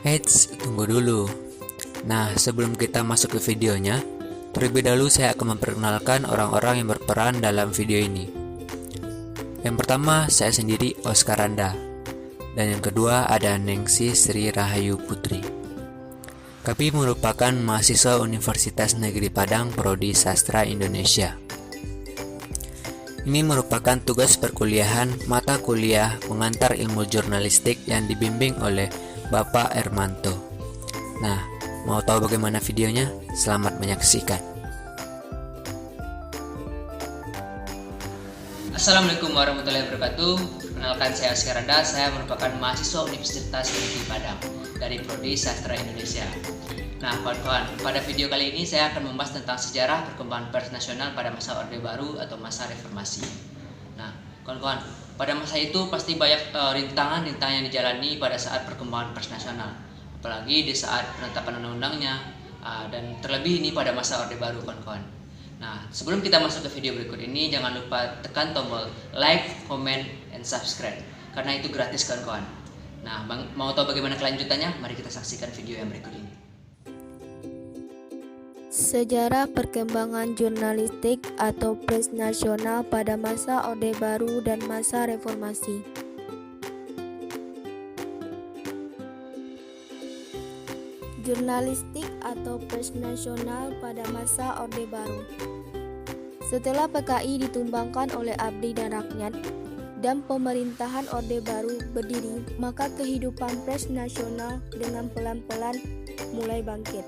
Eits, tunggu dulu. Nah, sebelum kita masuk ke videonya, terlebih dahulu saya akan memperkenalkan orang-orang yang berperan dalam video ini. Yang pertama, saya sendiri, Oscar Randa. Dan yang kedua, ada Nengsi Sri Rahayu Putri. Kami merupakan mahasiswa Universitas Negeri Padang Prodi Sastra Indonesia. Ini merupakan tugas perkuliahan mata kuliah pengantar ilmu jurnalistik yang dibimbing oleh Bapak Ermanto. Nah, mau tahu bagaimana videonya? Selamat menyaksikan. Assalamualaikum warahmatullahi wabarakatuh. Perkenalkan, saya Oscar Randa. Saya merupakan mahasiswa Universitas Negeri Padang dari Prodi Sastra Indonesia. Nah, kawan-kawan, pada video kali ini saya akan membahas tentang sejarah perkembangan pers nasional pada masa Orde Baru atau masa Reformasi. Nah, kawan-kawan, pada masa itu pasti banyak rintangan-rintangan yang dijalani pada saat perkembangan pers nasional, apalagi di saat penetapan undang-undangnya, dan terlebih ini pada masa Orde Baru, kawan-kawan. Nah, sebelum kita masuk ke video berikut ini, jangan lupa tekan tombol like, comment, and subscribe, karena itu gratis, kawan-kawan. Nah, mau tahu bagaimana kelanjutannya? Mari kita saksikan video yang berikut ini. Sejarah perkembangan jurnalistik atau pers nasional pada masa Orde Baru dan masa Reformasi. Jurnalistik atau pers nasional pada masa Orde Baru. Setelah PKI ditumbangkan oleh Abdi dan Rakyat dan pemerintahan Orde Baru berdiri, maka kehidupan pers nasional dengan pelan-pelan mulai bangkit.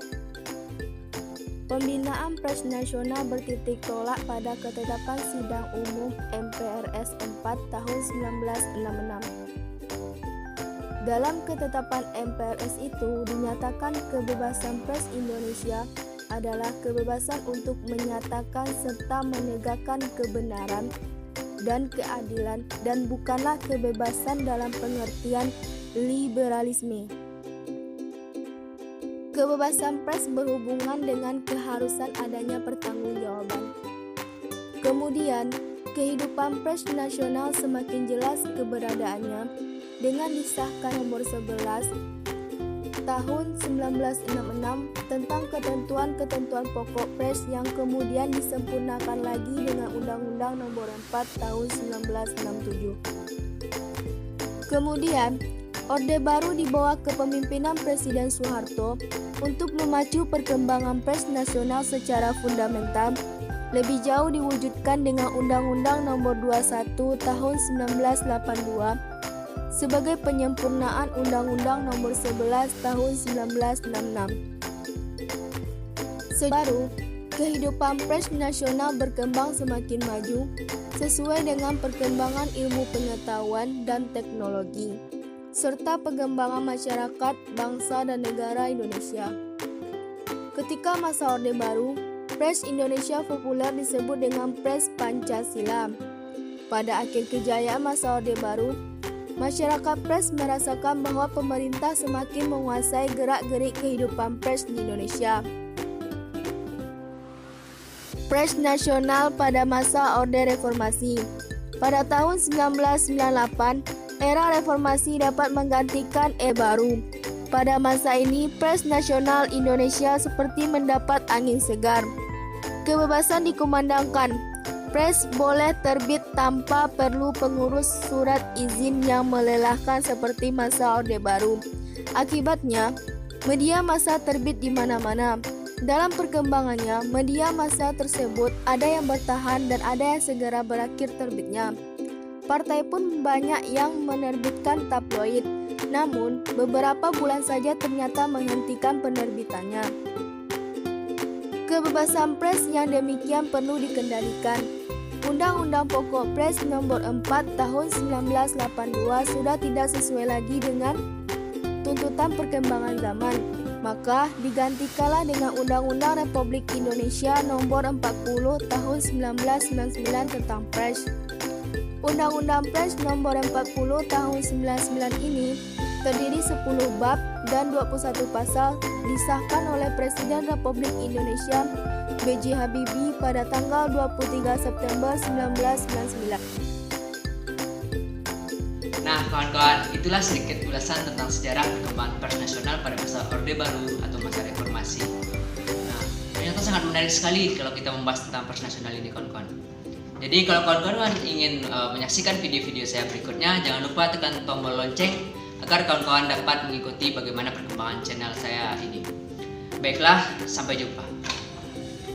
Pembinaan pers nasional bertitik tolak pada ketetapan Sidang Umum MPRS 4 tahun 1966. Dalam ketetapan MPRS itu dinyatakan kebebasan pers Indonesia adalah kebebasan untuk menyatakan serta menegakkan kebenaran dan keadilan dan bukanlah kebebasan dalam pengertian liberalisme. Kebebasan pers berhubungan dengan keharusan adanya pertanggungjawaban. Kemudian, kehidupan pers nasional semakin jelas keberadaannya dengan disahkan nomor 11 tahun 1966 tentang ketentuan-ketentuan pokok pers yang kemudian disempurnakan lagi dengan Undang-Undang nomor 4 tahun 1967. Kemudian, Orde Baru dibawa kepemimpinan Presiden Soeharto untuk memacu perkembangan pers nasional secara fundamental, lebih jauh diwujudkan dengan Undang-Undang Nomor 21 Tahun 1982 sebagai penyempurnaan Undang-Undang Nomor 11 Tahun 1966. Baru, kehidupan pers nasional berkembang semakin maju sesuai dengan perkembangan ilmu pengetahuan dan teknologi, serta pengembangan masyarakat, bangsa, dan negara Indonesia. Ketika masa Orde Baru, pers Indonesia populer disebut dengan pers Pancasila. Pada akhir kejayaan masa Orde Baru, masyarakat pers merasakan bahwa pemerintah semakin menguasai gerak-gerik kehidupan pers di Indonesia. Pers nasional pada masa Orde Reformasi. Pada tahun 1998, era reformasi dapat menggantikan era baru. Pada masa ini, pers nasional Indonesia seperti mendapat angin segar. Kebebasan dikumandangkan. Pers boleh terbit tanpa perlu pengurus surat izin yang melelahkan seperti masa Orde Baru. Akibatnya, media massa terbit di mana-mana. Dalam perkembangannya, media massa tersebut ada yang bertahan dan ada yang segera berakhir terbitnya. Partai pun banyak yang menerbitkan tabloid, namun beberapa bulan saja ternyata menghentikan penerbitannya. Kebebasan pers yang demikian perlu dikendalikan. Undang-Undang Pokok Pers Nomor 4 Tahun 1982 sudah tidak sesuai lagi dengan tuntutan perkembangan zaman, maka digantikanlah dengan Undang-Undang Republik Indonesia Nomor 40 Tahun 1999 tentang pers. Undang-Undang Pers Nomor 40 Tahun 99 ini terdiri 10 bab dan 21 pasal, disahkan oleh Presiden Republik Indonesia B.J. Habibie pada tanggal 23 September 1999. Nah kawan-kawan, itulah sedikit ulasan tentang sejarah perkembangan pers nasional pada masa Orde Baru atau masa reformasi. Nah, ternyata sangat menarik sekali kalau kita membahas tentang pers nasional ini kawan-kawan. Jadi kalau kawan-kawan ingin menyaksikan video-video saya berikutnya, jangan lupa tekan tombol lonceng agar kawan-kawan dapat mengikuti bagaimana perkembangan channel saya ini. Baiklah, sampai jumpa.